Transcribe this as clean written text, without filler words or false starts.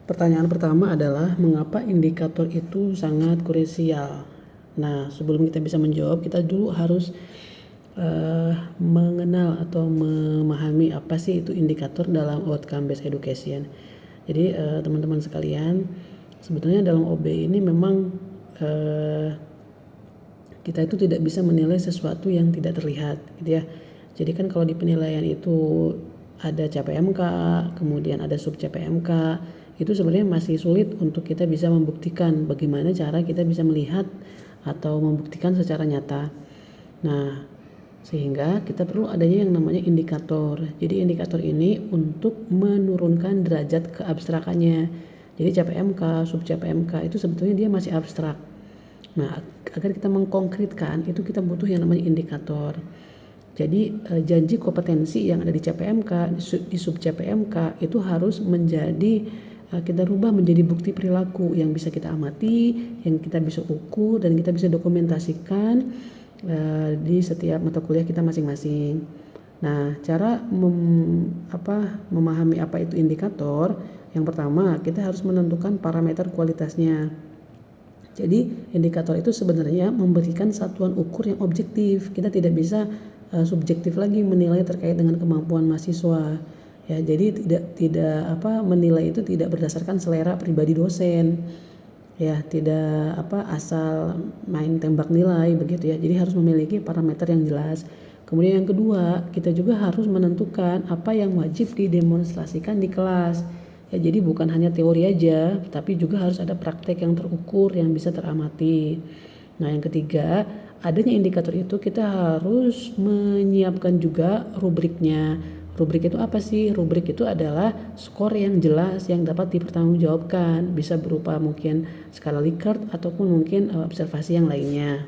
Pertanyaan pertama adalah mengapa indikator itu sangat krusial. Nah, sebelum kita bisa menjawab, kita dulu harus mengenal atau memahami apa sih itu indikator dalam outcome based education. Jadi teman-teman sekalian, sebetulnya dalam OB ini memang kita itu tidak bisa menilai sesuatu yang tidak terlihat, gitu ya. Jadi kan kalau di penilaian itu ada CPMK, kemudian ada sub CPMK, itu sebenarnya masih sulit untuk kita bisa membuktikan bagaimana cara kita bisa melihat atau membuktikan secara nyata. Nah, sehingga kita perlu adanya yang namanya indikator. Jadi indikator ini untuk menurunkan derajat keabstrakannya. Jadi CPMK, sub CPMK itu sebetulnya dia masih abstrak. Nah, agar kita mengkonkretkan itu kita butuh yang namanya indikator. Jadi janji kompetensi yang ada di CPMK, di sub CPMK itu harus menjadi kita rubah menjadi bukti perilaku yang bisa kita amati, yang kita bisa ukur dan kita bisa dokumentasikan di setiap mata kuliah kita masing-masing. Nah, cara memahami apa itu indikator, yang pertama kita harus menentukan parameter kualitasnya. Jadi indikator itu sebenarnya memberikan satuan ukur yang objektif. Kita tidak bisa subjektif lagi menilai terkait dengan kemampuan mahasiswa. Ya, jadi tidak menilai itu tidak berdasarkan selera pribadi dosen. Ya, tidak asal main tembak nilai begitu ya. Jadi harus memiliki parameter yang jelas. Kemudian yang kedua, kita juga harus menentukan apa yang wajib didemonstrasikan di kelas. Ya, jadi bukan hanya teori aja, tapi juga harus ada praktek yang terukur yang bisa teramati. Nah, yang ketiga, adanya indikator itu kita harus menyiapkan juga rubriknya. Rubrik itu apa sih? Rubrik itu adalah skor yang jelas yang dapat dipertanggungjawabkan. Bisa berupa mungkin skala Likert ataupun mungkin observasi yang lainnya.